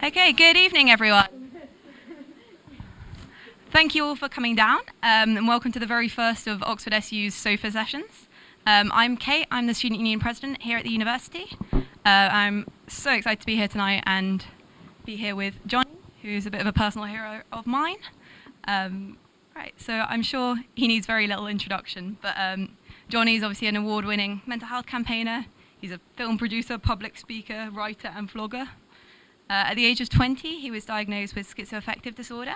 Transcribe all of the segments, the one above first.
Okay, good evening, everyone. Thank you all for coming down, and welcome to the very first of Oxford SU's SOFA sessions. I'm Kate, I'm the Student Union President here at the university. I'm so excited to be here tonight and be here with Jonny, who's a bit of a personal hero of mine. Right, so I'm sure he needs very little introduction, but Jonny is obviously an award-winning mental health campaigner. He's a film producer, public speaker, writer, and vlogger. At the age of 20, he was diagnosed with schizoaffective disorder,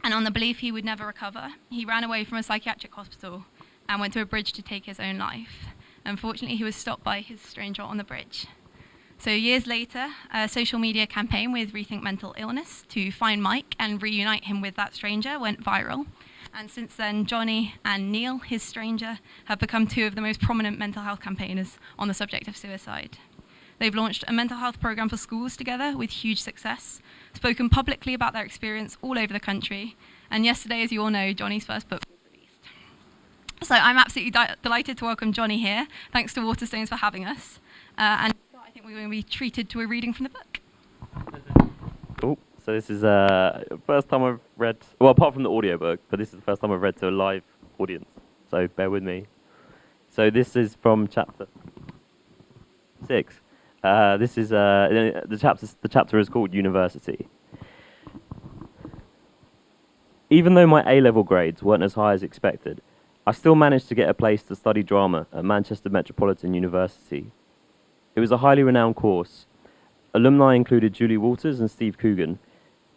and on the belief he would never recover, he ran away from a psychiatric hospital and went to a bridge to take his own life. Unfortunately, he was stopped by his stranger on the bridge. So years later, a social media campaign with Rethink Mental Illness to find Mike and reunite him with that stranger went viral. And since then, Jonny and Neil, his stranger, have become two of the most prominent mental health campaigners on the subject of suicide. They've launched a mental health program for schools together with huge success, spoken publicly about their experience all over the country, and yesterday, as you all know, Jonny's first book was released. So I'm absolutely delighted to welcome Jonny here. Thanks to Waterstones for having us. And I think we're going to be treated to a reading from the book. Cool. So this is the first time I've read, well, apart from the audiobook, but this is the first time I've read to a live audience, so bear with me. So this is from chapter 6. This is the chapter is called University. Even though my A-level grades weren't as high as expected, I still managed to get a place to study drama at Manchester Metropolitan University. It was a highly renowned course. Alumni included Julie Walters and Steve Coogan,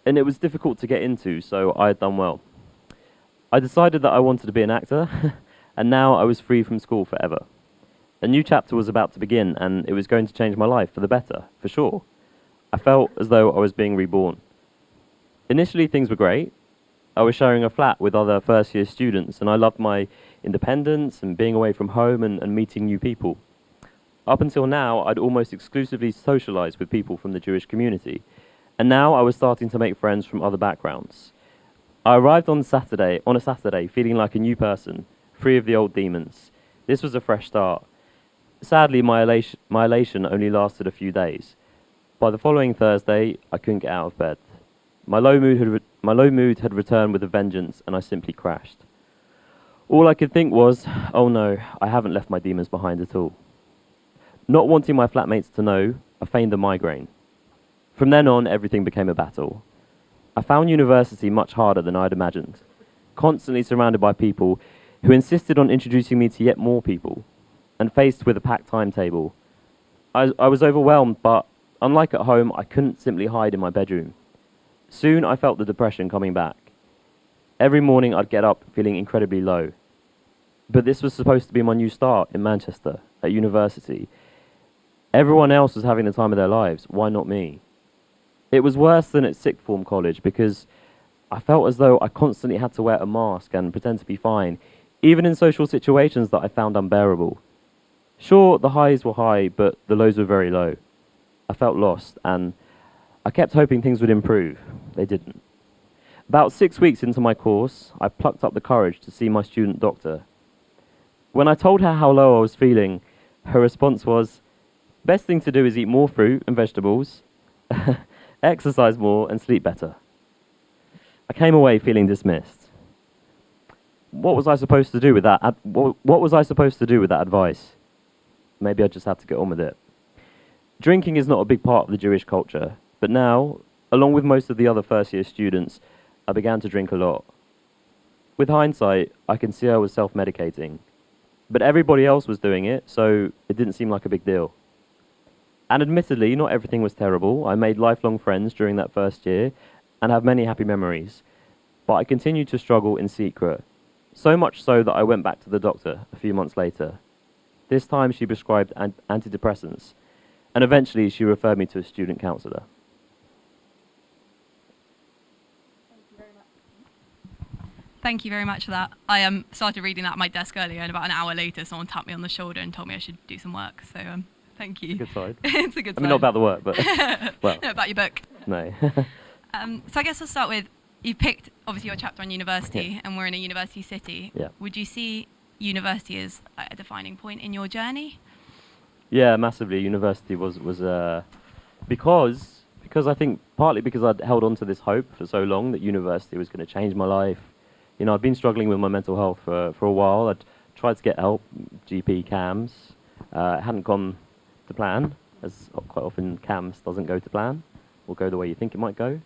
and it was difficult to get into, so I had done well. I decided that I wanted to be an actor, and now I was free from school forever. A new chapter was about to begin, and it was going to change my life for the better, for sure. I felt as though I was being reborn. Initially, things were great. I was sharing a flat with other first-year students, and I loved my independence and being away from home and meeting new people. Up until now, I'd almost exclusively socialized with people from the Jewish community, and now I was starting to make friends from other backgrounds. I arrived on a Saturday, feeling like a new person, free of the old demons. This was a fresh start. Sadly, my elation only lasted a few days. By the following Thursday, I couldn't get out of bed. My low mood had returned with a vengeance, and I simply crashed. All I could think was, oh no, I haven't left my demons behind at all. Not wanting my flatmates to know, I feigned a migraine. From then on, everything became a battle. I found university much harder than I'd imagined, constantly surrounded by people who insisted on introducing me to yet more people, and faced with a packed timetable. I was overwhelmed, but unlike at home, I couldn't simply hide in my bedroom. Soon, I felt the depression coming back. Every morning, I'd get up feeling incredibly low. But this was supposed to be my new start in Manchester, at university. Everyone else was having the time of their lives. Why not me? It was worse than at sixth form college because I felt as though I constantly had to wear a mask and pretend to be fine, even in social situations that I found unbearable. Sure, the highs were high, but the lows were very low. I felt lost, and I kept hoping things would improve. They didn't. About 6 weeks into my course, I plucked up the courage to see my student doctor. When I told her how low I was feeling, her response was, "Best thing to do is eat more fruit and vegetables, exercise more, and sleep better." I came away feeling dismissed. What was I supposed to do with that? What was I supposed to do with that advice? Maybe I just had to get on with it. Drinking is not a big part of the Jewish culture, but now, along with most of the other first-year students, I began to drink a lot. With hindsight, I can see I was self-medicating, but everybody else was doing it, so it didn't seem like a big deal. And admittedly, not everything was terrible. I made lifelong friends during that first year and have many happy memories, but I continued to struggle in secret, so much so that I went back to the doctor a few months later. This time she prescribed antidepressants, and eventually she referred me to a student counsellor. Thank you very much for that. I started reading that at my desk earlier, and about an hour later, someone tapped me on the shoulder and told me I should do some work. So thank you. It's a good side. It's a good side. I mean, not about the work, but well. No, about your book. No. So I guess we'll start with, you picked obviously your chapter on university, and we're in a university city. Yeah. Would you see university as a defining point in your journey? Yeah, massively. University was because I think partly because I'd held on to this hope for so long that university was going to change my life. You know, I'd been struggling with my mental health for a while. I'd tried to get help, GP, CAMS. It hadn't gone to plan, as quite often CAMS doesn't go to plan or go the way you think it might go.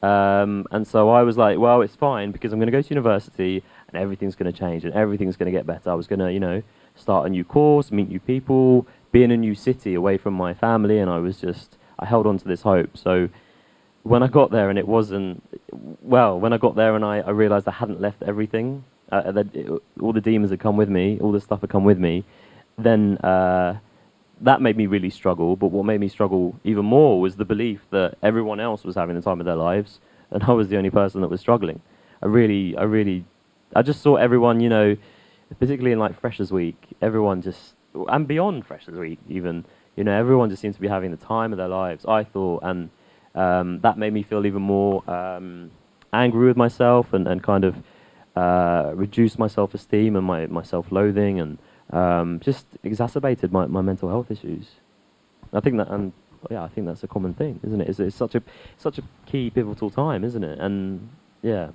And so I was like, well, it's fine because I'm going to go to university and everything's going to change and everything's going to get better. I was going to, you know, start a new course, meet new people, be in a new city away from my family, and I held on to this hope. So when I got there and it wasn't, well, when I got there and I realized I hadn't left everything, all the demons had come with me, all the stuff had come with me, then that made me really struggle. But what made me struggle even more was the belief that everyone else was having the time of their lives and I was the only person that was struggling. I just saw everyone, you know, particularly in like Freshers Week, everyone just, and beyond Freshers Week even, you know, everyone just seems to be having the time of their lives, I thought, and that made me feel even more angry with myself and kind of reduced my self-esteem and my self-loathing and just exacerbated my mental health issues. I think that, and yeah, I think that's a common thing, isn't it? It's such a key pivotal time, isn't it? And yeah,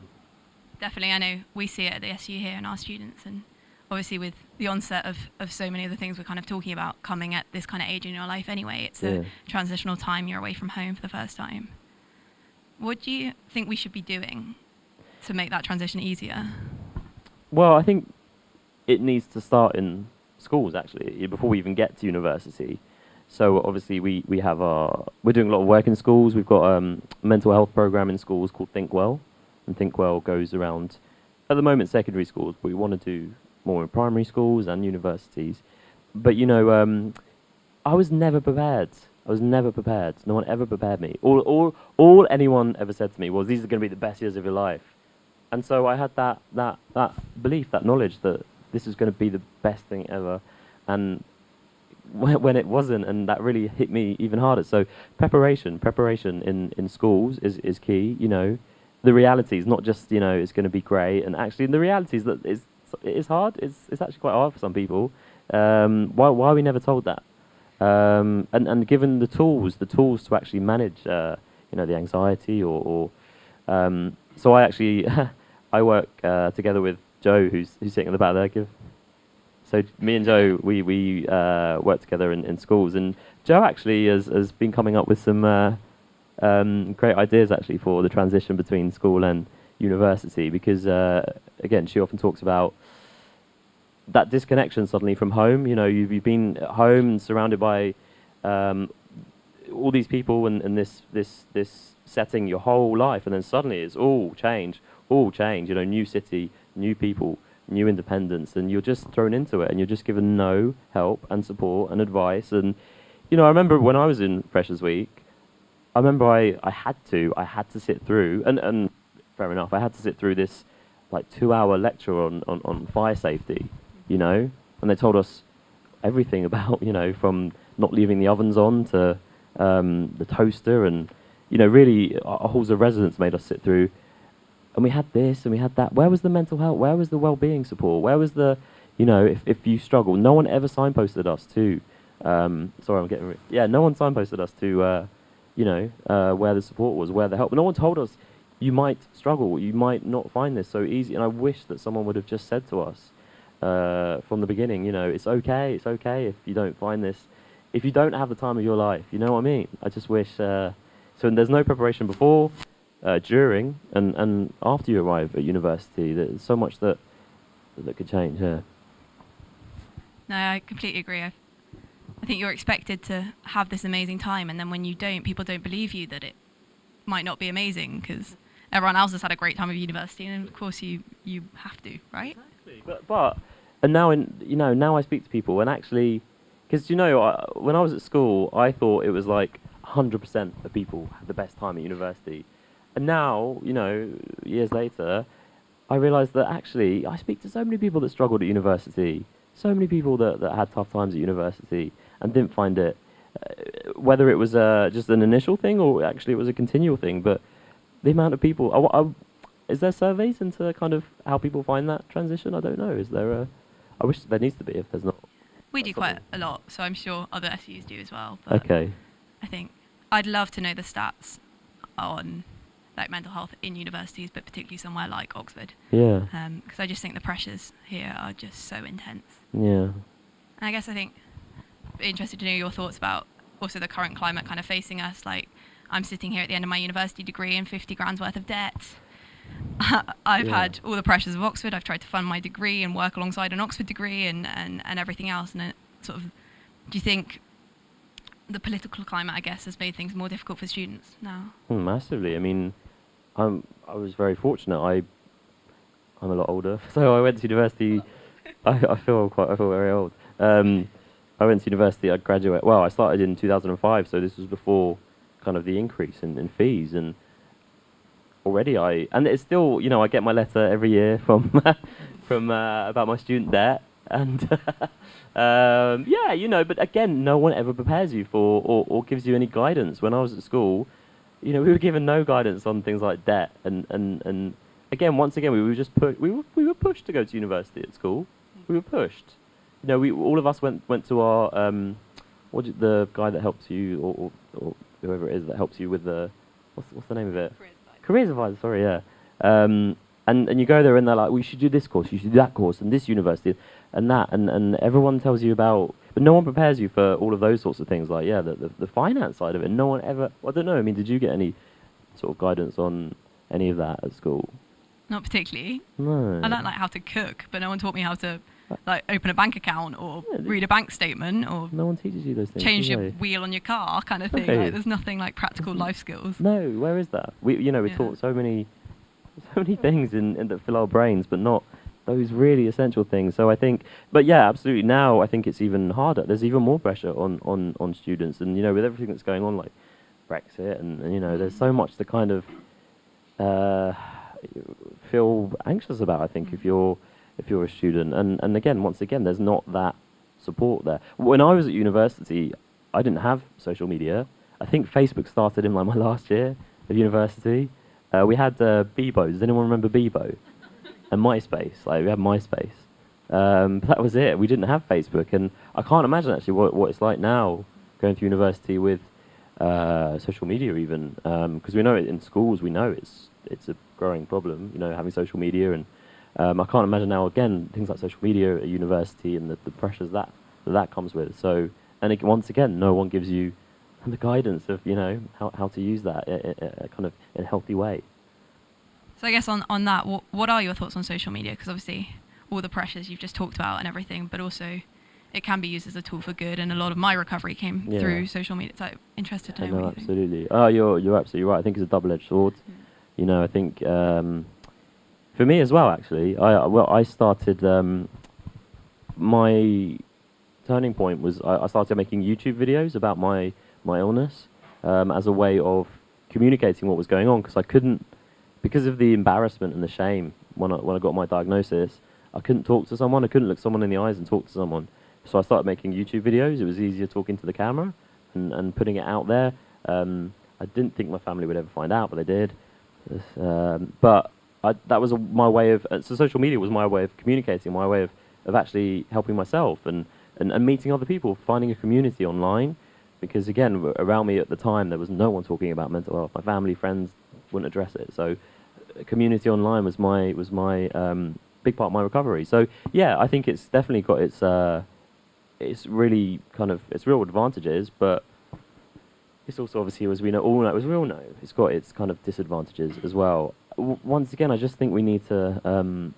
definitely. I know we see it at the SU here and our students, and obviously with the onset of so many of the things we're kind of talking about coming at this kind of age in your life anyway, it's a transitional time. You're away from home for the first time. What do you think we should be doing to make that transition easier? Well, I think it needs to start in schools, actually, before we even get to university. So obviously we're doing a lot of work in schools. We've got a mental health program in schools called Think Well, and Think Well goes around, at the moment, secondary schools, but we want to do more in primary schools and universities. But, you know, I was never prepared. No one ever prepared me. All anyone ever said to me was, these are going to be the best years of your life. And so I had that belief, that knowledge that this is going to be the best thing ever. And when it wasn't, and that really hit me even harder. So preparation in schools is key, you know. The reality is not just, you know, it's going to be great. And actually, the reality is that it is hard. It's actually quite hard for some people. Why are we never told that? And given the tools to actually manage, you know, the anxiety or so I actually I work together with Joe, who's sitting at the back there. So me and Joe, we work together in schools, and Joe actually has been coming up with some great ideas actually for the transition between school and university, because again, she often talks about that disconnection suddenly from home. You know, you've been at home and surrounded by all these people and this setting your whole life, and then suddenly it's all change. You know, new city, new people, new independence, and you're just thrown into it, and you're just given no help and support and advice. And you know, I remember when I was in Freshers Week, I remember I had to sit through, and fair enough, I had to sit through this like 2-hour lecture on fire safety, you know, and they told us everything about, you know, from not leaving the ovens on to the toaster, and you know, really our halls of residence made us sit through. And we had this and we had that. Where was the mental health? Where was the well-being support? Where was the, you know, if you struggle, no one ever signposted us to, sorry, I'm getting, no one signposted us to, you know, where the support was, where the help. No one told us, you might struggle, you might not find this so easy. And I wish that someone would have just said to us from the beginning, you know, it's okay if you don't find this, if you don't have the time of your life, you know what I mean? I just wish, so there's no preparation before, during and after you arrive at university. There's so much that could change. Yeah. No, I completely agree. I think you're expected to have this amazing time, and then when you don't, people don't believe you that it might not be amazing because everyone else has had a great time at university, and of course you have to, right? Exactly. But and now now I speak to people, and actually, because you know, when I was at school, I thought it was like 100% of people had the best time at university. And now, you know, years later, I realise that actually I speak to so many people that struggled at university, so many people that had tough times at university and didn't find it, whether it was just an initial thing or actually it was a continual thing. But the amount of people, is there surveys into kind of how people find that transition? I don't know. Is there I wish there needs to be if there's not. We do quite a lot, so I'm sure other SUs do as well. But okay. I think I'd love to know the stats on like mental health in universities, but particularly somewhere like Oxford. Yeah. Because I just think the pressures here are just so intense. Yeah. And I guess I think interested to know your thoughts about also the current climate kind of facing us. Like, I'm sitting here at the end of my university degree in 50 grand's worth of debt. I've had all the pressures of Oxford. I've tried to fund my degree and work alongside an Oxford degree and everything else. And it sort of, do you think the political climate, I guess, has made things more difficult for students now? Massively. I mean, I was very fortunate. I'm a lot older, so I went to university. I feel very old. I went to university. I graduated. Well, I started in 2005, so this was before kind of the increase in fees, and already and it's still, I get my letter every year from about my student debt, and but again, no one ever prepares you for or gives you any guidance. When I was at school, we were given no guidance on things like debt, and again, once again, we were just we were pushed to go to university at school. We were pushed. All of us went to our the guy that helps you or whoever it is that helps you with the what's the name of it? Careers advisor. Sorry, yeah. And you go there and they're like, we should do this course, you should do that course, and this university, and that, and everyone tells you about, but no one prepares you for all of those sorts of things, like the finance side of it. No one ever. I don't know. I mean, did you get any sort of guidance on any of that at school? Not particularly. No. I learned how to cook, but no one taught me how to open a bank account or read a bank statement or no one teaches you those things. Change your wheel on your car, kind of thing. No. There's nothing like practical life skills. No, where is that? We're taught so many things in that fill our brains, but not those really essential things. So I think, but yeah, absolutely. Now I think it's even harder. There's even more pressure on students, and with everything that's going on, like Brexit, and there's so much to kind of feel anxious about. I think if you're a student, and again, once again, there's not that support there. When I was at university, I didn't have social media. I think Facebook started in my last year of university. We had Bebo. Does anyone remember Bebo? And MySpace. We had MySpace. But that was it. We didn't have Facebook, and I can't imagine actually what it's like now going to university with social media even, because we know it in schools. We know it's a growing problem. Having social media, and I can't imagine now again things like social media at university and the pressures that comes with. So, and once again, no one gives you the guidance of how to use that kind of in a healthy way. So I guess on that, what are your thoughts on social media? Because obviously all the pressures you've just talked about and everything, but also it can be used as a tool for good, and a lot of my recovery came through social media. So I'm interested to know what you think. Absolutely. Oh, you're absolutely right. I think it's a double-edged sword. I think for me as well, actually, I started my turning point was I started making YouTube videos about my illness as a way of communicating what was going on, because I couldn't, because of the embarrassment and the shame when I got my diagnosis, I couldn't talk to someone. I couldn't look someone in the eyes and talk to someone. So I started making YouTube videos. It was easier talking to the camera and putting it out there. I didn't think my family would ever find out, but they did. But that was my way of, so social media was my way of communicating, my way of actually helping myself and meeting other people, finding a community online. Because again, around me at the time, there was no one talking about mental health. My family, friends wouldn't address it. So community online was my big part of my recovery. So yeah, I think it's definitely got it's really kind of, its real advantages, but it's also obviously, as we all know, it's got its kind of disadvantages as well. Once again, I just think we need to,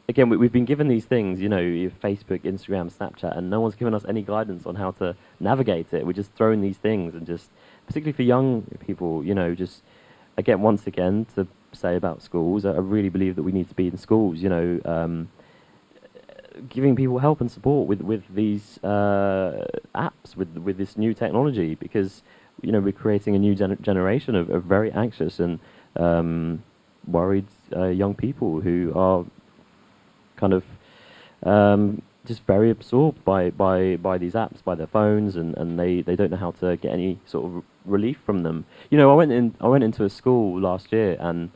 again, we've been given these things, Facebook, Instagram, Snapchat, and no one's given us any guidance on how to navigate it. We're just throwing these things, and just, particularly for young people, just, again, once again, to say about schools, I really believe that we need to be in schools, giving people help and support with these apps, with this new technology, because, we're creating a new generation of very anxious and worried young people who are kind of just very absorbed by these apps, by their phones, and they don't know how to get any sort of relief from them. I went into a school last year, and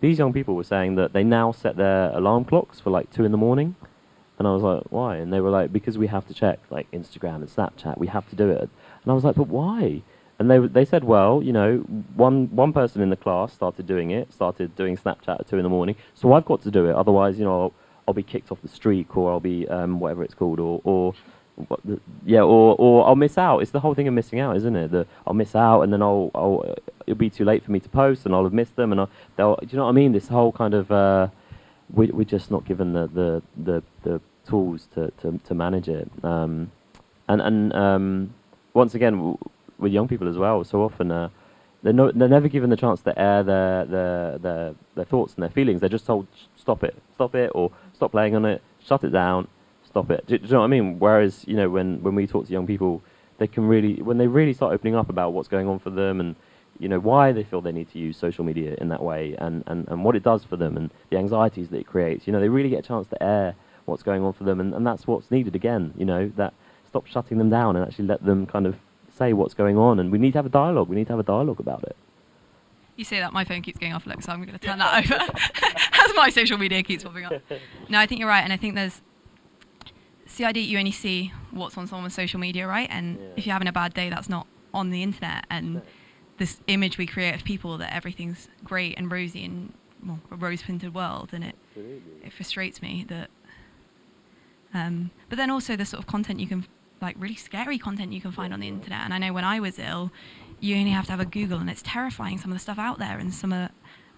these young people were saying that they now set their alarm clocks for 2 in the morning, and I was like, why? And they were like, because we have to check Instagram and Snapchat, we have to do it. And I was like, but why? And they said, well, you know, one person in the class started doing it, started doing Snapchat at 2 in the morning. So I've got to do it. Otherwise, you know, I'll be kicked off the streak, or I'll be whatever it's called, or I'll miss out. It's the whole thing of missing out, isn't it? I'll miss out, and then it'll be too late for me to post, and I'll have missed them, and do you know what I mean? This whole kind of we're just not given the tools to manage it. Once again, with young people as well, so often they're never given the chance to air their thoughts and their feelings. They're just told, stop it, or stop playing on it, shut it down, stop it. Do you know what I mean? Whereas, you know, when we talk to young people, they can really, when they really start opening up about what's going on for them, and you know why they feel they need to use social media in that way, and what it does for them, and the anxieties that it creates. You know, they really get a chance to air what's going on for them, and that's what's needed again. You know, that stop shutting them down and actually let them kind of say what's going on, and we need to have a dialogue. We need to have a dialogue about it. You say that, my phone keeps going off, look, so I'm going to turn that over as my social media keeps popping up. No, I think you're right, and I think there's CID, you only see what's on someone's social media, right? And if you're having a bad day, that's not on the internet. And this image we create of people that everything's great and rosy and, well, a rose-tinted world, and it frustrates me that. But then also the sort of content you can, like really scary content you can find on the internet. And I know when I was ill, you only have to have a Google, and it's terrifying, some of the stuff out there. And some of,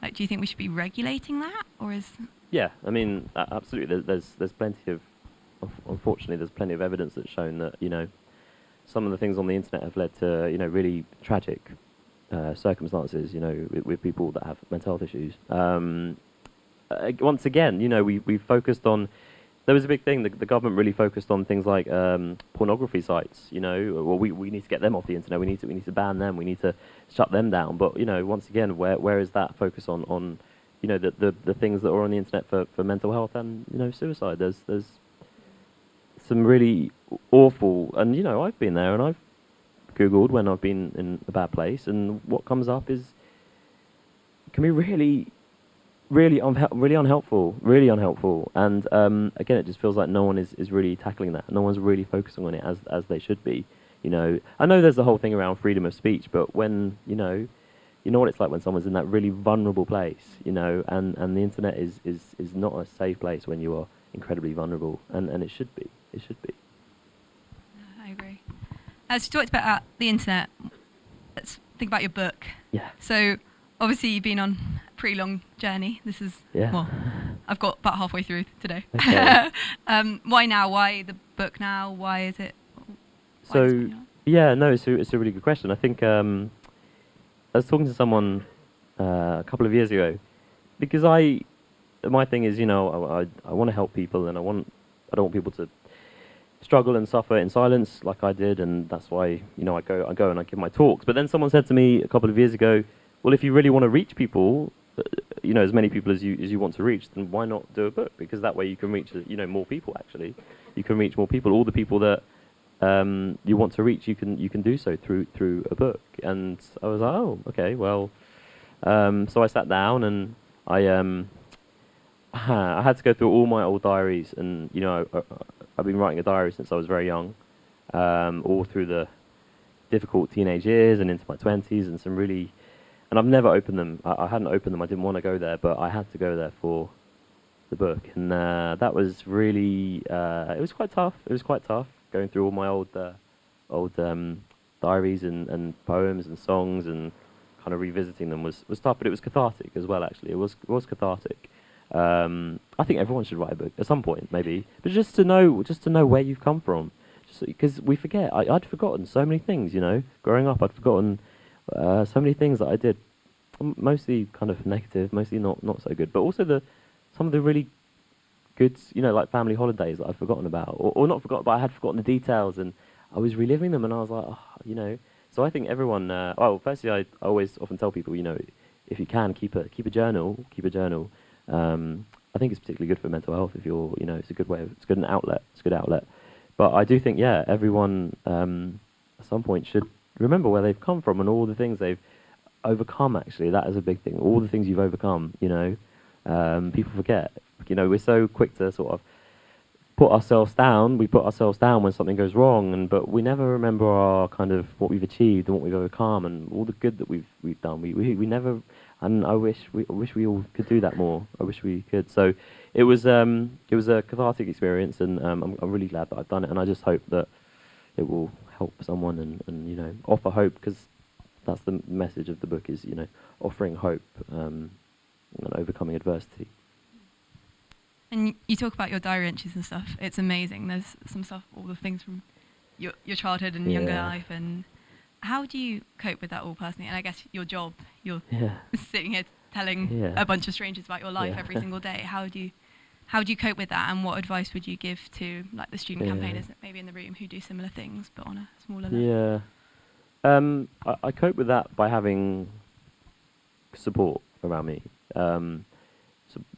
like, do you think we should be regulating that, or is? Yeah, I mean, absolutely. There's plenty of, unfortunately, there's plenty of evidence that's shown that, you know, some of the things on the internet have led to, you know, really tragic circumstances, you know, with people that have mental health issues. Once again, you know, we focused on. There was a big thing. The government really focused on things like pornography sites. You know, well, we need to get them off the internet. We need to ban them. We need to shut them down. But you know, once again, where is that focus on you know, the things that are on the internet for mental health and, you know, suicide? There's some really awful, and you know, I've been there, and I've Googled when I've been in a bad place, and what comes up can be really unhelpful, and again, it just feels like no one is really tackling that. No one's really focusing on it as they should be. You know, I know there's the whole thing around freedom of speech, but when you know what it's like when someone's in that really vulnerable place, you know, and the internet is not a safe place when you are incredibly vulnerable, and it should be. It should be. I agree. As you talked about the internet, let's think about your book. Yeah. So obviously you've been on a pretty long journey. This is, well, I've got about halfway through today. Okay. Why now? Why the book now? Why is it? So, yeah, no, it's a really good question. I think I was talking to someone a couple of years ago, because my thing is, you know, I want to help people, and I don't want people to struggle and suffer in silence like I did, and that's why, you know, I go and I give my talks. But then someone said to me a couple of years ago, well, if you really want to reach people, you know, as many people as you want to reach, then why not do a book? Because that way you can reach, you know, more people. Actually, you can reach more people. All the people that you want to reach, you can do so through a book. And I was like, oh, okay, well, so I sat down, and I had to go through all my old diaries, and you know, I've been writing a diary since I was very young, all through the difficult teenage years and into my 20s, and some really. And I've never opened them. I hadn't opened them. I didn't want to go there, but I had to go there for the book. And that was really, it was quite tough. It was quite tough going through all my old diaries and poems and songs, and kind of revisiting them was tough, but it was cathartic as well, actually. It was cathartic. I think everyone should write a book at some point, maybe. But just to know where you've come from. Because we forget. I'd forgotten so many things, you know. Growing up, I'd forgotten so many things that I did, mostly kind of negative, mostly not so good, but also some of the really good, you know, like family holidays that I've forgotten about, or not forgotten, but I had forgotten the details, and I was reliving them, and I was like, oh, you know. So I think everyone. Well, firstly, I always often tell people, you know, if you can keep a journal. I think it's particularly good for mental health. If you're, you know, it's a good outlet. It's a good outlet. But I do think, yeah, everyone at some point should remember where they've come from and all the things they've overcome. Actually, that is a big thing. All the things you've overcome, you know, people forget. You know, we're so quick to sort of put ourselves down. We put ourselves down when something goes wrong, but we never remember our kind of what we've achieved and what we've overcome and all the good that we've done. We never, and I wish we all could do that more. I wish we could. So it was a cathartic experience, and I'm really glad that I've done it, and I just hope that it will help someone and offer hope, because that's the message of the book, is offering hope and overcoming adversity. And you talk about your diary entries and stuff. It's amazing. There's some stuff, all the things from your childhood and younger life. And how do you cope with that all personally? And I guess your job, you're sitting here telling a bunch of strangers about your life every single day. How do you cope with that? And what advice would you give to like the student campaigners maybe in the room who do similar things but on a smaller level? I cope with that by having support around me.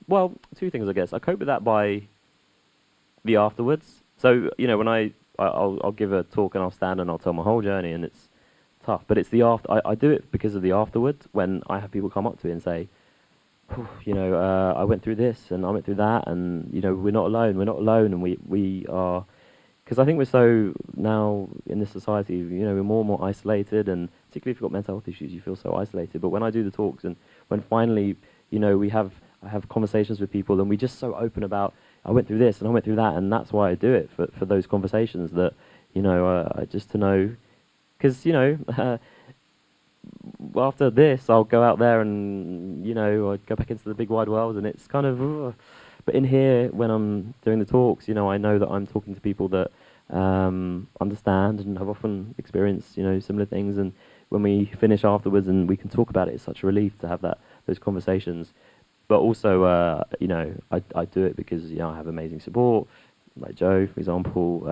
Well, two things, I guess. I cope with that by the afterwards. So, when I'll give a talk and I'll stand and I'll tell my whole journey, and it's tough. But it's the I do it because of the afterwards, when I have people come up to me and say, I went through this and I went through that, and, we're not alone, and we are... Because I think we're so, now in this society, we're more and more isolated, and particularly if you've got mental health issues, you feel so isolated. But when I do the talks, and when finally, I have conversations with people, and we're just so open about, I went through this and I went through that, and that's why I do it, for those conversations, that, just to know, because, after this, I'll go out there and, I go back into the big wide world, and it's kind of, but in here, when I'm doing the talks, I know that I'm talking to people that understand and have often experienced, similar things, and when we finish afterwards and we can talk about it, it's such a relief to have those conversations. But also, I do it because I have amazing support, like Joe, for example.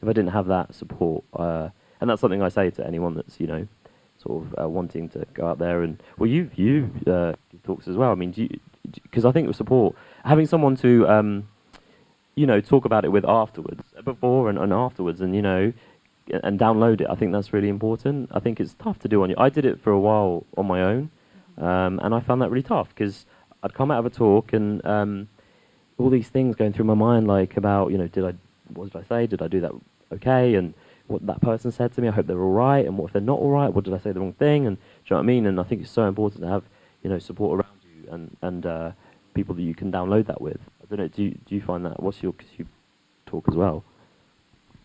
If I didn't have that support, and that's something I say to anyone that's sort of wanting to go out there, and you give talks as well. I mean, because I think with support, having someone to talk about it with afterwards, before and afterwards, and and download it. I think that's really important. I think it's tough to do I did it for a while on my own, and I found that really tough, because I'd come out of a talk and all these things going through my mind, like about, what did I say? Did I do that okay? And what that person said to me, I hope they're all right. And what if they're not all right? What did I say the wrong thing? And do you know what I mean? And I think it's so important to have, support around you and people that you can download that with. I don't know, do you find that? What's your, because you talk as well?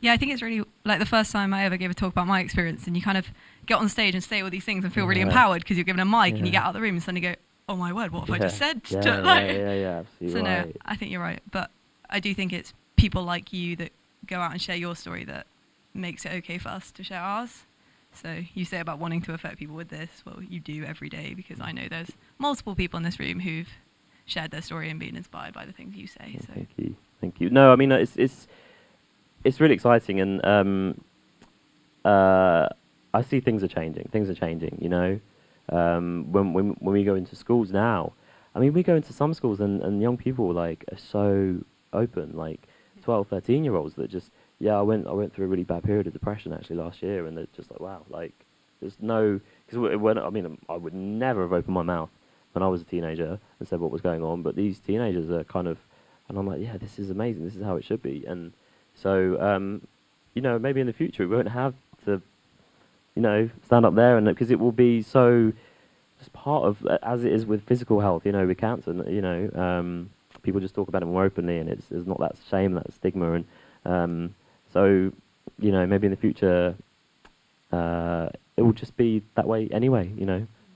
Yeah, I think it's really like the first time I ever gave a talk about my experience, and you kind of get on stage and say all these things and feel really empowered because you're given a mic and you get out of the room and suddenly go, oh my word, what have I just said? Yeah, absolutely. So right. no, I think you're right. But I do think it's people like you that go out and share your story that makes it okay for us to share ours. So you say about wanting to affect people with this, well, you do every day, because I know there's multiple people in this room who've shared their story and been inspired by the things you say. So Thank you. No, I mean, it's really exciting, and I see things are changing. When we go into schools now, I mean, we go into some schools and young people like are so open, like 12, 13-year-olds that just, I went through a really bad period of depression actually last year, and they're just like, wow, like there's no, because I would never have opened my mouth when I was a teenager and said what was going on, but these teenagers are kind of, and I'm like, yeah, this is amazing, this is how it should be. And so, maybe in the future we won't have to, stand up there, and because it will be so just part of, as it is with physical health, with cancer, people just talk about it more openly, and there's not that shame, that stigma, and so, maybe in the future, it will just be that way anyway,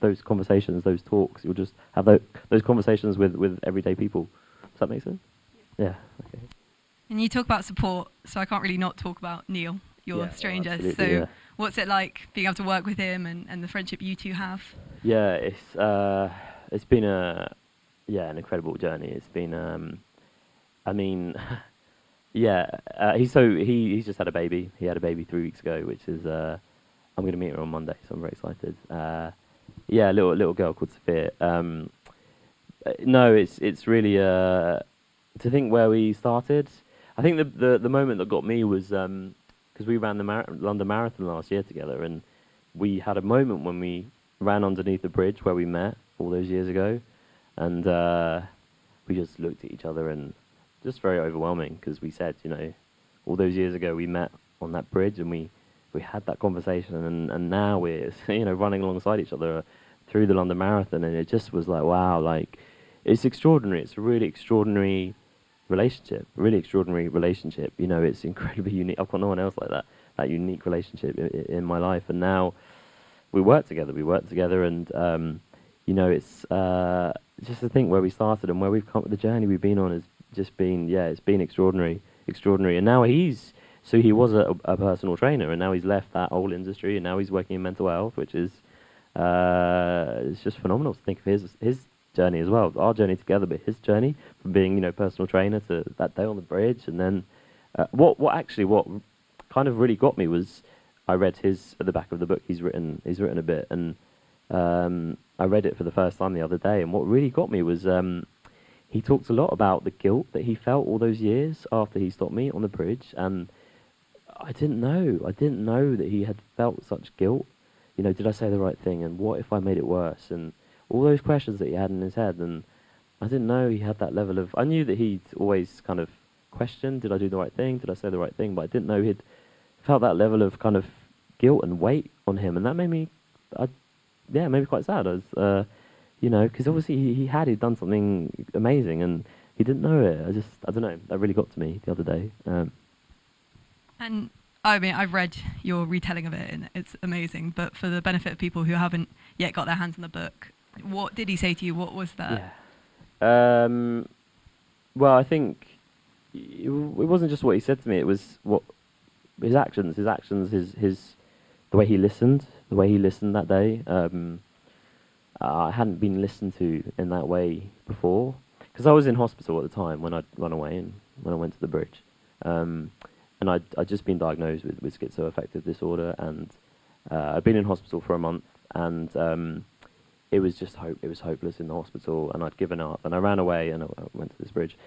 those conversations, those talks, you'll just have those conversations with everyday people. Does that make sense? Yeah, okay. And you talk about support, so I can't really not talk about Neil, your stranger. So what's it like being able to work with him and the friendship you two have? Yeah, it's been an incredible journey. It's been, he's just had a baby. He had a baby 3 weeks ago, which is, I'm going to meet her on Monday, so I'm very excited. A little girl called Sophia. No, it's really, to think where we started. I think the moment that got me was, because we ran the London Marathon last year together, and we had a moment when we ran underneath the bridge where we met all those years ago, and we just looked at each other and just very overwhelming because we said, you know, all those years ago we met on that bridge and we had that conversation, and now we're you know running alongside each other through the London Marathon, and it just was like, wow, like it's extraordinary. It's a really extraordinary relationship. You know, it's incredibly unique. I've got no one else like that unique relationship in my life, and now we work together, and you know, it's just to think where we started and where we've come. The journey we've been on has just been, yeah, it's been extraordinary. And now he was a personal trainer, and now he's left that whole industry, and now he's working in mental health, which is it's just phenomenal to think of his journey as well, our journey together, but his journey from being, you know, personal trainer to that day on the bridge, and then what kind of really got me was I read at the back of the book he's written a bit, and I read it for the first time the other day, and what really got me was he talked a lot about the guilt that he felt all those years after he stopped me on the bridge, and I didn't know that he had felt such guilt. You know, did I say the right thing, and what if I made it worse, and all those questions that he had in his head, and I didn't know he had that level of. I knew that he'd always kind of questioned, did I do the right thing, did I say the right thing, but I didn't know he'd felt that level of kind of guilt and weight on him, and that made me, made me quite sad. I was, you know, because obviously he'd done something amazing, and he didn't know it. I don't know, that really got to me the other day. And I mean, I've read your retelling of it, and it's amazing. But for the benefit of people who haven't yet got their hands on the book, what did he say to you? What was that? Yeah. Well, I think it wasn't just what he said to me. It was what his actions, the way he listened that day. I hadn't been listened to in that way before, because I was in hospital at the time when I'd run away and when I went to the bridge. And I'd just been diagnosed with schizoaffective disorder, and I'd been in hospital for a month, and it was just it was hopeless in the hospital, and I'd given up, and I ran away, and I went to this bridge.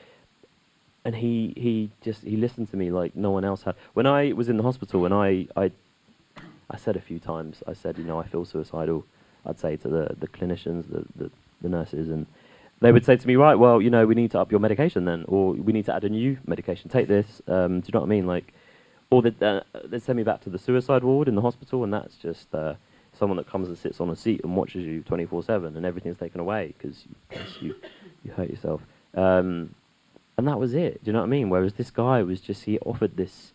And he listened to me like no one else had. When I was in the hospital, and I said a few times, I said, you know, I feel suicidal. I'd say to the clinicians, the nurses, and they would say to me, right, well, you know, we need to up your medication then, or we need to add a new medication. Take this. Do you know what I mean? Like, or they'd send me back to the suicide ward in the hospital, and that's just someone that comes and sits on a seat and watches you 24/7, and everything's taken away because you hurt yourself. And that was it. Do you know what I mean? Whereas this guy was just, he offered this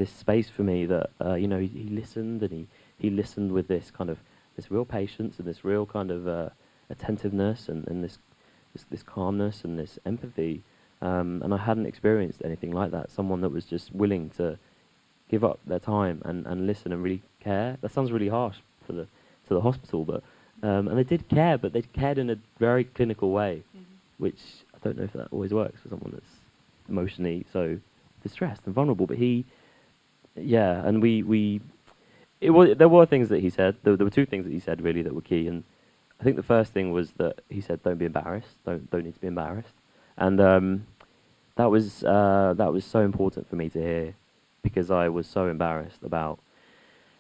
space for me that you know, he listened, and he listened with this kind of this real patience and this real kind of attentiveness and this calmness and this empathy, and I hadn't experienced anything like that. Someone that was just willing to give up their time and listen and really care. That sounds really harsh to the hospital, but and they did care, but they cared in a very clinical way, which I don't know if that always works for someone that's emotionally so distressed and vulnerable. But and there were things that he said. There were two things that he said really that were key, and I think the first thing was that he said, "Don't be embarrassed. Don't need to be embarrassed," and that was so important for me to hear, because I was so embarrassed about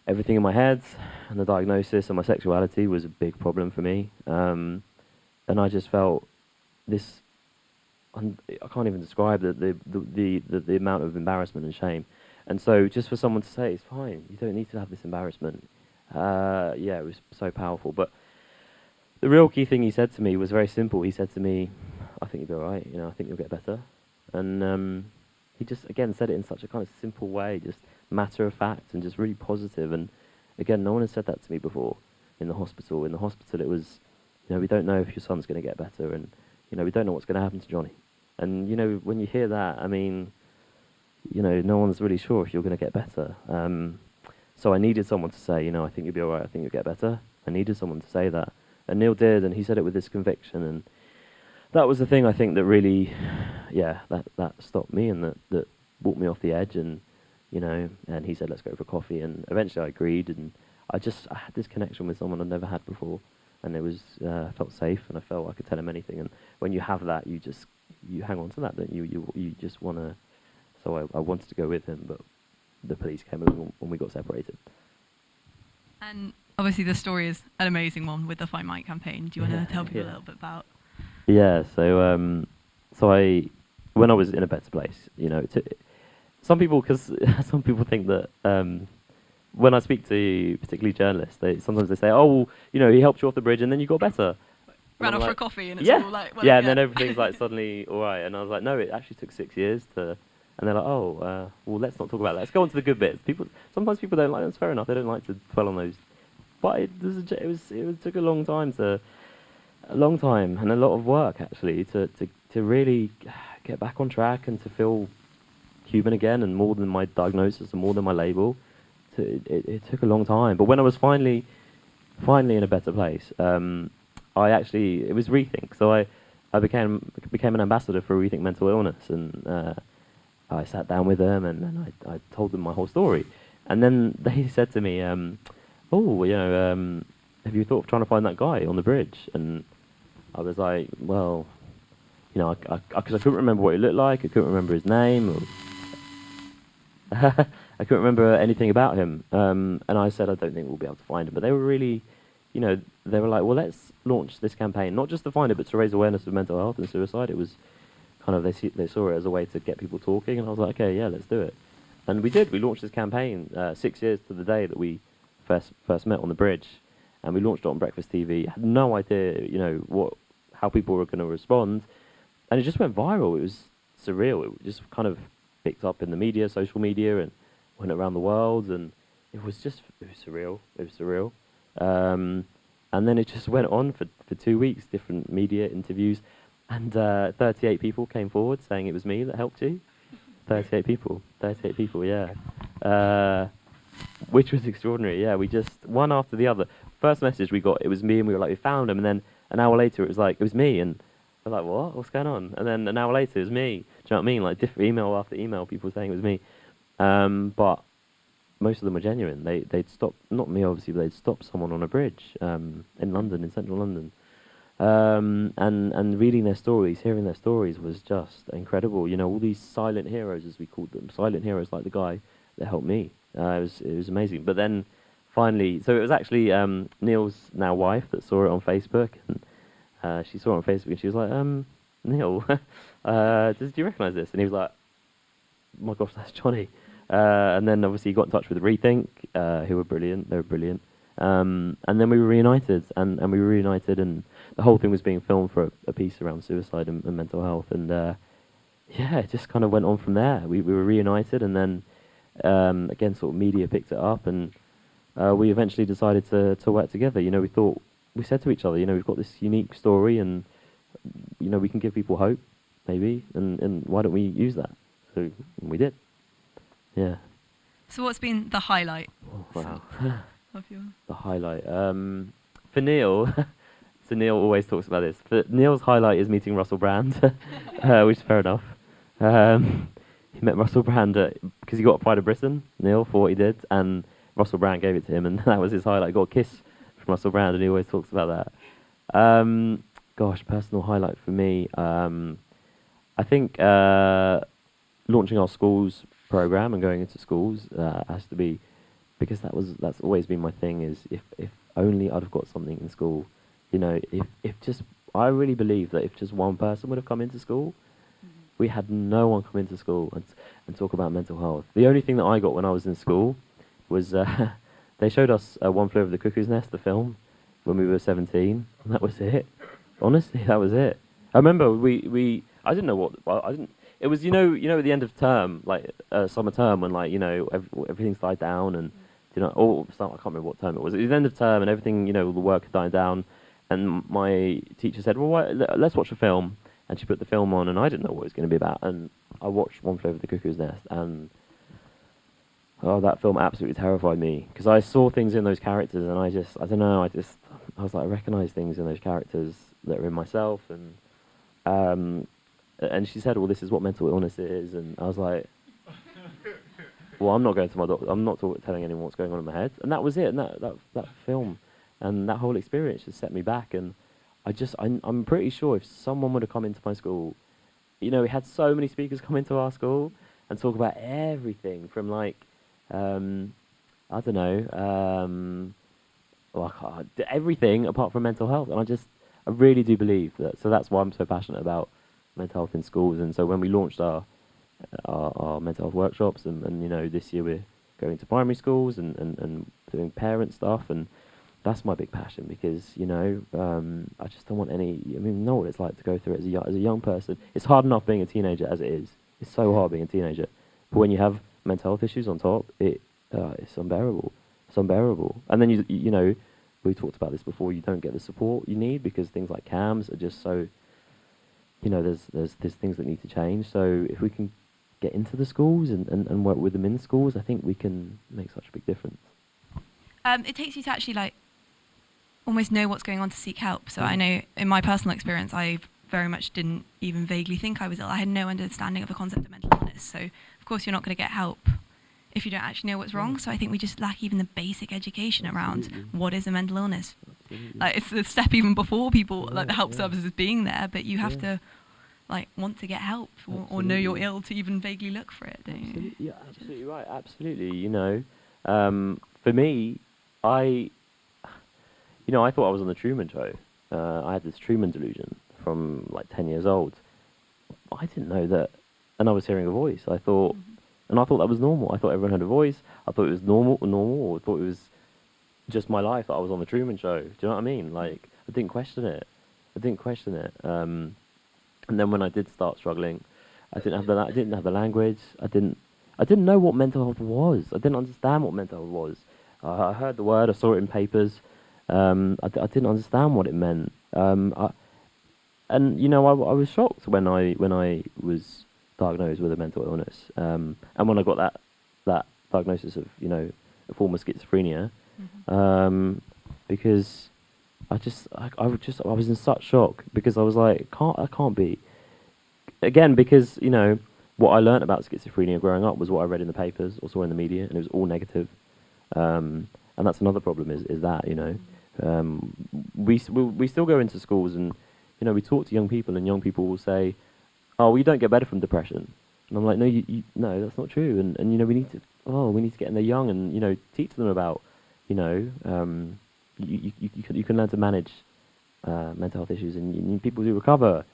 everything in my head, and the diagnosis, and my sexuality was a big problem for me, and I just felt this. I can't even describe the amount of embarrassment and shame, and so just for someone to say it's fine, you don't need to have this embarrassment, it was so powerful. But the real key thing he said to me was very simple. He said to me, "I think you'll be all right. You know, I think you'll get better." And he just again said it in such a kind of simple way, just matter of fact and just really positive. And again, no one has said that to me before in the hospital. In the hospital, it was, you know, we don't know if your son's going to get better, and you know, we don't know what's going to happen to Jonny. And you know, when you hear that, I mean, you know, no one's really sure if you're going to get better. So I needed someone to say, you know, I think you'll be all right. I think you'll get better. I needed someone to say that. And Neil did, and he said it with this conviction, and that was the thing I think that really, that stopped me, and that brought me off the edge, and you know, and he said, let's go for coffee, and eventually I agreed, and I had this connection with someone I'd never had before, and it was, I felt safe, and I felt I could tell him anything, and when you have that, you hang on to that, don't you? You just want to, so I wanted to go with him, but the police came along when we got separated. And obviously the story is an amazing one with the Find Mike campaign. Do you want to tell people a little bit about? Yeah, so when I was in a better place. Some people, because some people think that when I speak to particularly journalists, sometimes they say, "Oh, well, he helped you off the bridge, and then you got better." Ran off for a coffee, and it's yeah, all like, well, yeah, and then everything's like suddenly all right. And I was like, "No, it actually took 6 years to." And they're like, "Oh, well, let's not talk about that. Let's go on to the good bits." Sometimes people don't like. That's fair enough. They don't like to dwell on those. But it took a long time and a lot of work actually to really get back on track and to feel human again, and more than my diagnosis and more than my label. It took a long time, but when I was finally in a better place, it was Rethink. So I became an ambassador for Rethink Mental Illness, and I sat down with them and I told them my whole story, and then they said to me, "Oh, have you thought of trying to find that guy on the bridge?" And I was like, "Well, because I couldn't remember what he looked like, I couldn't remember his name, I couldn't remember anything about him." And I said, "I don't think we'll be able to find him." But they were really, they were like, "Well, let's launch this campaign, not just to find it, but to raise awareness of mental health and suicide." It was kind of, they saw it as a way to get people talking, and I was like, "Okay, yeah, let's do it." And we did. We launched this campaign 6 years to the day that we first met on the bridge, and we launched it on Breakfast TV. Had no idea, how people were going to respond, and it just went viral. It was surreal. It just kind of picked up in the media, social media, and went around the world, and it was surreal. It was surreal. And then it just went on for 2 weeks, different media interviews, and 38 people came forward saying it was me that helped you. 38 people, yeah. Which was extraordinary, yeah. We just, one after the other. First message we got, it was me, and we were like, we found him, and then an hour later it was like, it was me, and we're like, what? What's going on? And then an hour later it was me. Do you know what I mean? Like, different email after email, people saying it was me. But most of them were genuine. They'd stopped, not me obviously, but they'd stopped someone on a bridge in London, in central London. And reading their stories, hearing their stories was just incredible. All these silent heroes, as we called them, silent heroes like the guy that helped me. It was amazing. But then finally, so it was actually Neil's now wife that saw it on Facebook, and she saw it on Facebook, and she was like, "Neil, did you recognise this?" And he was like, "Oh my gosh, that's Jonny." And then obviously he got in touch with Rethink, who were brilliant. They were brilliant. And then we were reunited, and the whole thing was being filmed for a piece around suicide and mental health, and yeah, it just kind of went on from there. We were reunited, and then again, sort of media picked it up, and we eventually decided to work together. We said to each other, we've got this unique story, and we can give people hope, maybe, and why don't we use that? So we did. Yeah. So what's been the highlight? Oh, wow. Of your... The highlight. For Neil, so Neil always talks about this. For Neil's highlight is meeting Russell Brand, which is fair enough. He met Russell Brand because he got a Pride of Britain, Neil, for what he did, and Russell Brand gave it to him, and that was his highlight. He got a kiss from Russell Brand, and he always talks about that. Gosh, personal highlight for me. I think launching our schools program and going into schools has to be, because that's always been my thing, is if only I'd have got something in school, if just, I really believe that if just one person would have come into school, we had no one come into school and talk about mental health. The only thing that I got when I was in school was they showed us One Flew Over the Cuckoo's Nest, the film, when we were 17, and that was it. Honestly, that was it. I remember I didn't know what, it was, at the end of term, like summer term, when everything's died down, and I can't remember what term it was. It was the end of term, and everything, the work had died down, and my teacher said, "Well, let's watch a film," and she put the film on, and I didn't know what it was going to be about, and I watched One Flew Over the Cuckoo's Nest, and that film absolutely terrified me, because I saw things in those characters, and I don't know, I was like, I recognise things in those characters that are in myself, and she said, "Well, this is what mental illness is," and I was like, well, I'm not going to my doctor. I'm not telling anyone what's going on in my head. And that was it. And that film and that whole experience just set me back. And I'm pretty sure if someone would have come into my school, we had so many speakers come into our school and talk about everything from everything apart from mental health. And I really do believe that. So that's why I'm so passionate about mental health in schools. And so when we launched our mental health workshops, and this year we're going to primary schools and doing parent stuff, and that's my big passion, because I just don't want any. I mean, know what it's like to go through it as a young person. It's hard enough being a teenager as it is. It's so hard being a teenager, but when you have mental health issues on top, it's unbearable. It's unbearable. And then we talked about this before. You don't get the support you need because things like CAMS are just so. There's things that need to change. So if we can get into the schools and work with them in schools, I think we can make such a big difference. It takes you to actually almost know what's going on to seek help. So I know in my personal experience, I very much didn't even vaguely think I was ill. I had no understanding of the concept of mental illness. So of course you're not going to get help if you don't actually know what's wrong. So I think we just lack even the basic education around what is a mental illness. It's a step even before people, the help services being there, but you have to want to get help or know you're ill to even vaguely look for it, don't you? Yeah, absolutely right. Absolutely. For me, I thought I was on the Truman Show. I had this Truman delusion from 10 years old. I didn't know that, and I was hearing a voice. I thought that was normal. I thought everyone had a voice. I thought it was normal, or I thought it was just my life that I was on the Truman Show. Do you know what I mean? I didn't question it. And then when I did start struggling, I didn't have the language. I didn't know what mental health was. I didn't understand what mental health was. I heard the word. I saw it in papers. I didn't understand what it meant. I was shocked when I was diagnosed with a mental illness. And when I got that diagnosis of a form of schizophrenia, because I was in such shock, because I was like, I can't be. Again, because what I learnt about schizophrenia growing up was what I read in the papers or saw in the media, and it was all negative. And that's another problem is that we still go into schools and we talk to young people, and young people will say, "Oh, well, you don't get better from depression." And I'm like, "No, no, that's not true." And we need to get in there young and teach them about you can learn to manage mental health issues, and people do recover.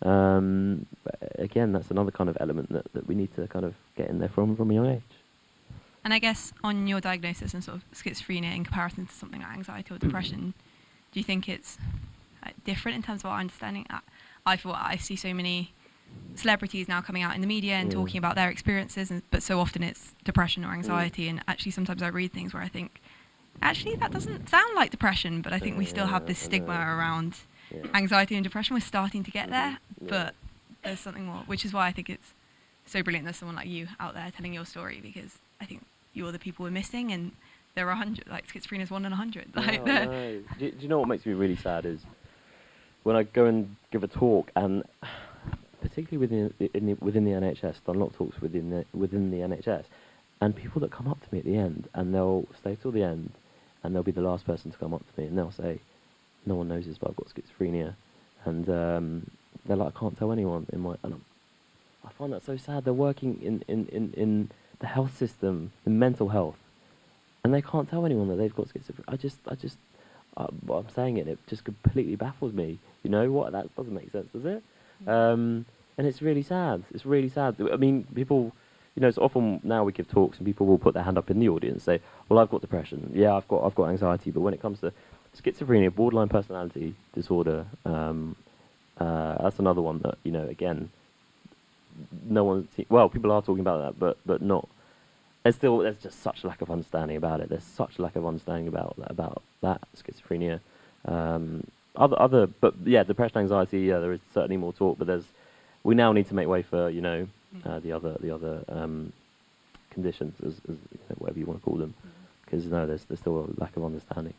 But again, that's another kind of element that we need to kind of get in there from a young age. And I guess on your diagnosis and sort of schizophrenia in comparison to something like anxiety or depression, do you think it's different in terms of our understanding? I see so many celebrities now coming out in the media and talking about their experiences, but so often it's depression or anxiety, and actually sometimes I read things where I think, actually that doesn't sound like depression, but I think we still have this stigma around anxiety and depression. We're starting to get there, but there's something more, which is why I think it's so brilliant there's someone like you out there telling your story, because I think you're the people we're missing, and there are 100, schizophrenia is 1 in 100. No. Do you know what makes me really sad is when I go and give a talk, and particularly within the NHS, done a lot of talks within the NHS, and people that come up to me at the end, and they'll stay till the end, and they'll be the last person to come up to me, and they'll say, "No one knows this, but I've got schizophrenia," and they're like, "I can't tell anyone." I find that so sad. They're working in the health system, in mental health, and they can't tell anyone that they've got schizophrenia. I'm saying it, and it just completely baffles me. That doesn't make sense, does it? And it's really sad. It's really sad. I mean, people, it's often now we give talks and people will put their hand up in the audience and say, "Well, I've got depression. Yeah, I've got anxiety." But when it comes to schizophrenia, borderline personality disorder, that's another one that again, no one. People are talking about that, but not. There's just such a lack of understanding about it. There's such a lack of understanding about that schizophrenia. Depression, anxiety. Yeah, there is certainly more talk, but we now need to make way for the other conditions, as whatever you want to call them, because there's still a lack of understanding.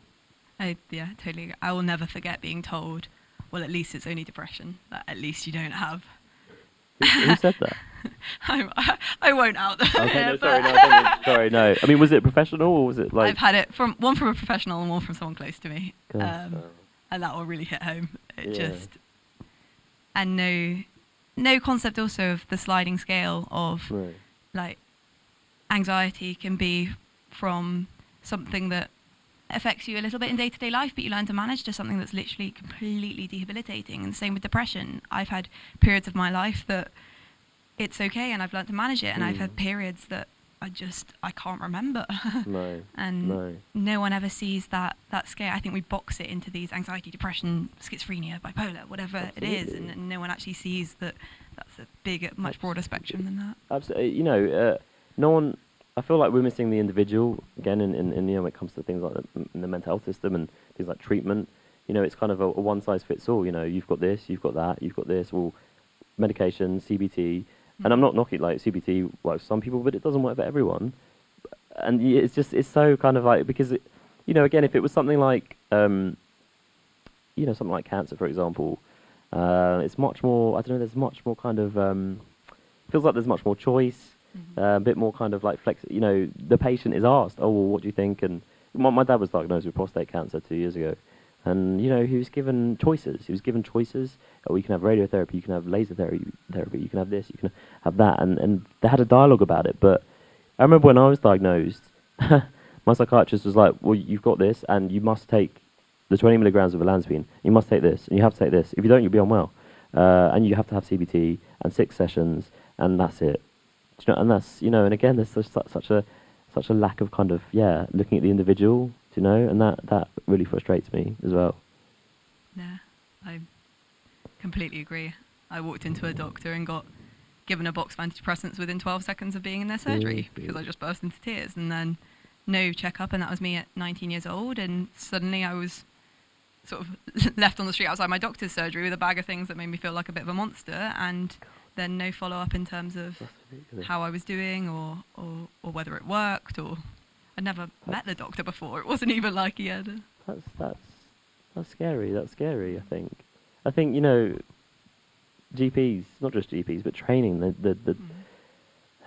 Totally. I will never forget being told, "Well, at least it's only depression. At least you don't have." Who said that? I won't out them. Okay, sorry, no. I mean, was it professional or was it like? I've had it from one from a professional and one from someone close to me, and that will really hit home. And no concept also of the sliding scale of anxiety can be from something that affects you a little bit in day-to-day life, but you learn to manage, to something that's literally completely debilitating. And the same with depression. I've had periods of my life that it's okay, and I've learned to manage it, and I've had periods that I can't remember. No. And no one ever sees that scare. I think we box it into these anxiety, depression, schizophrenia, bipolar, whatever Absolutely. it is, and no one actually sees that that's a big, much broader spectrum than that. Absolutely. No one. I feel like we're missing the individual again in when it comes to things like the mental health system and things like treatment. It's kind of a one size fits all. You've got this, you've got that, you've got this. Well, medication, CBT, and I'm not knocking like CBT works for some people, but it doesn't work for everyone. And it's so kind of like, because again, if it was something like something like cancer, for example, it's much more. I don't know. There's much more kind of feels like there's much more choice. A bit more kind of like the patient is asked, oh, well, what do you think? And my dad was diagnosed with prostate cancer 2 years ago. And, he was given choices. Oh, you can have radiotherapy, you can have laser therapy, you can have this, you can have that. And they had a dialogue about it. But I remember when I was diagnosed, my psychiatrist was like, well, you've got this, and you must take the 20 milligrams of olanzapine. You must take this, and you have to take this. If you don't, you'll be unwell. And you have to have CBT and 6 sessions, and that's it. And that's and again, there's such a lack of kind of looking at the individual, and that really frustrates me as well. Yeah, I completely agree. I walked into a doctor and got given a box of antidepressants within 12 seconds of being in their surgery because I just burst into tears, and then no checkup, and that was me at 19 years old, and suddenly I was sort of left on the street outside my doctor's surgery with a bag of things that made me feel like a bit of a monster, and then no follow-up in terms of how I was doing or whether it worked, or I'd never met the doctor before. It wasn't even like he had That's scary. That's scary, I think, GPs, not just GPs, but training, there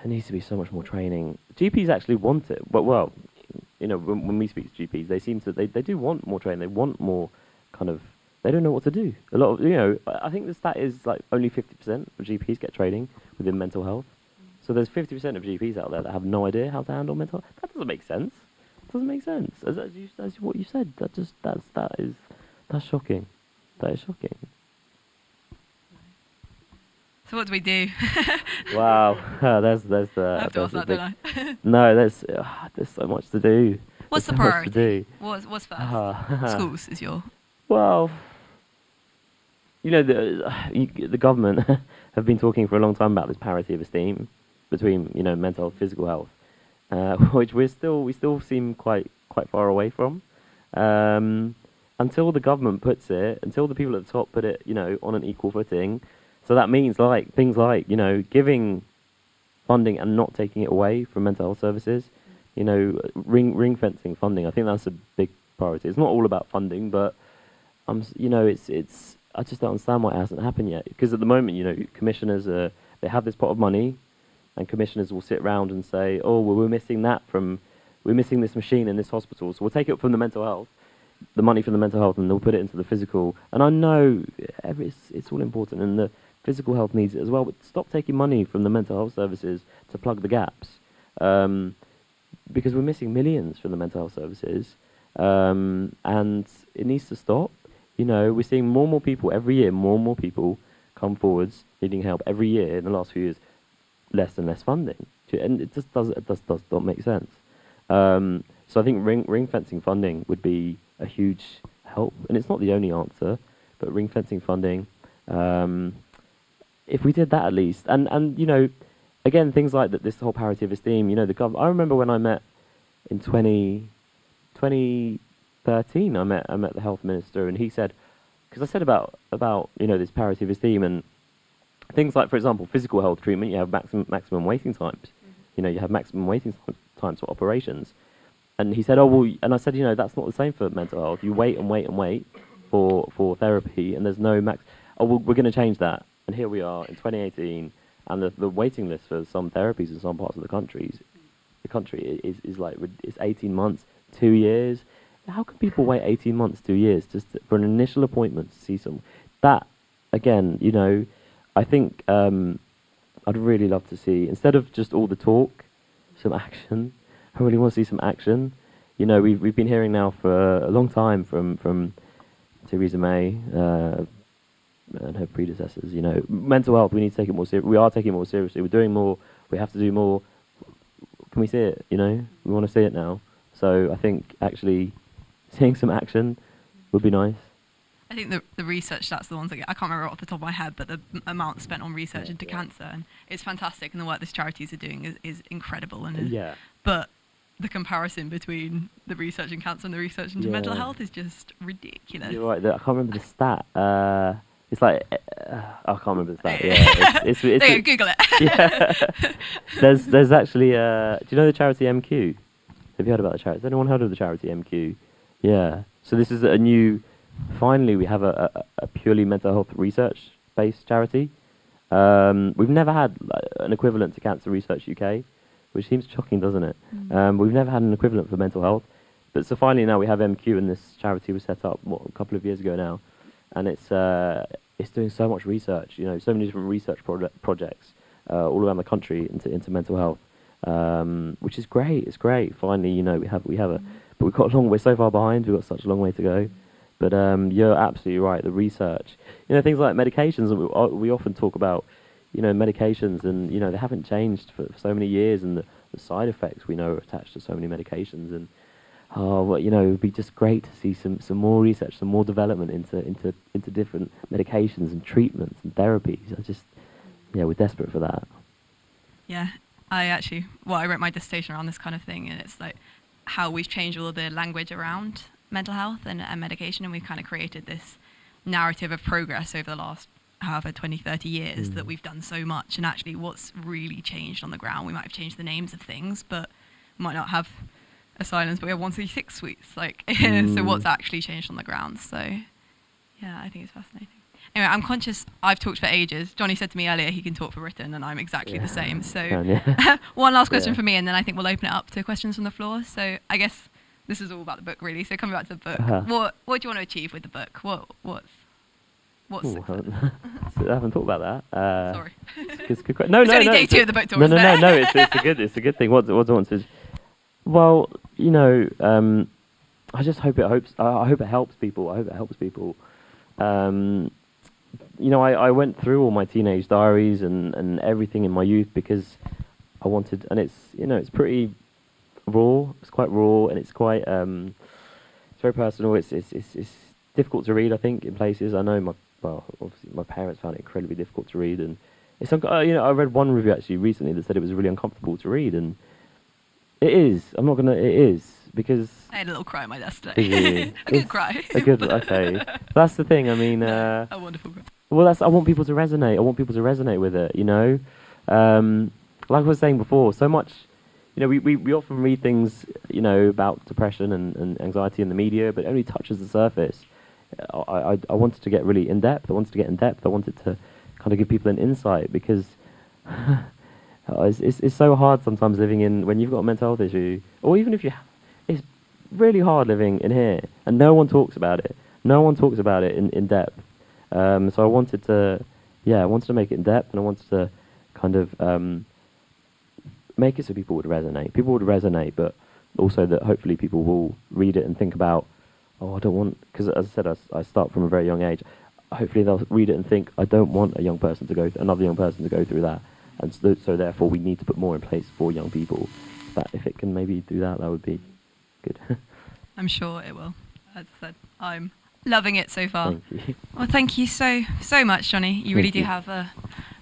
needs to be so much more training. GPs actually want it, but when we speak to GPs, they seem to, they do want more training. They want more kind of, they don't know what to do. A lot of, I think the stat is like only 50% of GPs get training within mental health. So there's 50% of GPs out there that have no idea how to handle mental health. That doesn't make sense. It doesn't make sense. As what you said, that's shocking. That is shocking. So what do we do? Wow, there's I have to ask that, don't I? No, there's so much to do. What's the priority? What's first? Schools is your... Well, the government have been talking for a long time about this parity of esteem between mental health, physical health, which we still seem quite far away from. Until the government puts it, until the people at the top put it, on an equal footing. So that means things like giving funding and not taking it away from mental health services. Ring fencing funding. I think that's a big priority. It's not all about funding, but it's. I just don't understand why it hasn't happened yet. Because at the moment, commissioners they have this pot of money, and commissioners will sit around and say, "Oh, well, we're missing this machine in this hospital, so we'll take it from the mental health, the money from the mental health, and they'll put it into the physical." And I know it's all important, and the physical health needs it as well. But stop taking money from the mental health services to plug the gaps, because we're missing millions from the mental health services, and it needs to stop. We're seeing more and more people every year. More and more people come forwards needing help every year. In the last few years, less and less funding, and it just does not make sense. So I think ring fencing funding would be a huge help, and it's not the only answer, but ring fencing funding. If we did that at least, and again, things like that, this whole parity of esteem. I remember when I met in 2013, I met the health minister, and he said, because I said about this parity of esteem and things like, for example, physical health treatment, you have maximum waiting times. You have maximum waiting times for operations. And he said, oh, well, and I said, that's not the same for mental health. You wait and wait and wait for therapy, and there's no max. Oh, well, we're going to change that. And here we are in 2018, and the waiting list for some therapies in some parts of the country is like, it's 18 months, 2 years. How can people wait 18 months, 2 years just for an initial appointment to see someone? That, again, I think I'd really love to see, instead of just all the talk, some action. I really want to see some action. you know, we've been hearing now for a long time from Theresa May and her predecessors. You know, mental health. We need to take it more seriously. We are taking it more seriously. We're doing more. We have to do more. Can we see it? You know, we want to see it now. So I think actually seeing some action would be nice. I think the research, that's the ones that I can't remember off the top of my head, but the amount spent on research into cancer, and it's fantastic, and the work these charities are doing is incredible. And but the comparison between the research in cancer and the research into mental health is just ridiculous. You're right. I can't remember the stat. It's like I can't remember the stat. Yeah, it's there, Google it. Yeah. There's actually. Do you know the charity MQ? Have you heard about the charity? Has anyone heard of the charity MQ? Yeah. So this is a new. Finally, we have a purely mental health research-based charity. We've never had an equivalent to Cancer Research UK, which seems shocking, doesn't it? We've never had an equivalent for mental health. But so finally now we have MQ, and this charity was set up, a couple of years ago now. And it's doing so much research, you know, so many different research projects all around the country into mental health, which is great. It's great. Finally, you know, we have but we're so far behind. We've got such a long way to go. But you're absolutely right. The research, you know, things like medications. We often talk about, you know, medications, and you know they haven't changed for so many years, and the side effects we know are attached to so many medications. And well, you know, it would be just great to see some more research, some more development into different medications and treatments and therapies. We're desperate for that. Yeah, I wrote my dissertation around this kind of thing, and it's like how we've changed all of the language around mental health and medication, and we've kind of created this narrative of progress over the last however 20, 30 years that we've done so much, and actually what's really changed on the ground, we might have changed the names of things, but might not have asylums, but we have 136 suites, like so what's actually changed on the ground. So yeah, I think it's fascinating. Anyway, I'm conscious I've talked for ages. Jonny said to me earlier he can talk for written, and I'm exactly the same. So one last question for me, and then I think we'll open it up to questions from the floor. So I guess this is all about the book, really. So coming back to the book, what do you want to achieve with the book? What's Ooh, I haven't thought about that. Sorry. It's good no, it's only day 2 of the book tour. No. It's a good thing. What do I want to? Well, you know, I just hope it helps people. I hope it helps people. You know, I went through all my teenage diaries and everything in my youth because I wanted, and it's, you know, it's pretty raw. It's quite raw, and it's quite it's very personal. It's difficult to read, I think, in places. I know obviously my parents found it incredibly difficult to read, and it's you know, I read one review actually recently that said it was really uncomfortable to read, and it is. It is because I had a little cry on my desk today. A good cry. Okay. That's the thing. I mean, a wonderful cry. Well, I want people to resonate. I want people to resonate with it. You know, like I was saying before, so much. You know, we often read things, you know, about depression and anxiety in the media, but it only touches the surface. I wanted to get really in depth. I wanted to kind of give people an insight, because it's so hard sometimes living when you've got a mental health issue, or even if it's really hard living in here, and no one talks about it. No one talks about it in depth. So I wanted to make it in depth, and I wanted to kind of make it so people would resonate, but also that hopefully people will read it and think about, I don't want, because as I said, I start from a very young age. Hopefully they'll read it and think, I don't want another young person to go through that, and so therefore we need to put more in place for young people. That if it can maybe do that, that would be good. I'm sure it will. As I said, I'm loving it so far. Thank you. Well, thank you so much, Jonny. You really do have a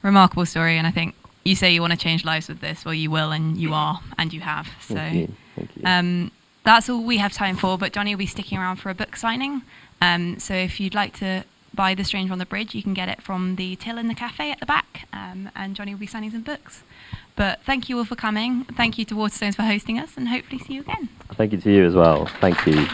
remarkable story, and I think you say you want to change lives with this. Well, you will, and you are, and you have. So Thank you. That's all we have time for, but Jonny will be sticking around for a book signing. So if you'd like to buy The Stranger on the Bridge, you can get it from the till in the cafe at the back, and Jonny will be signing some books. But thank you all for coming. Thank you to Waterstones for hosting us, and hopefully see you again. Thank you to you as well. Thank you.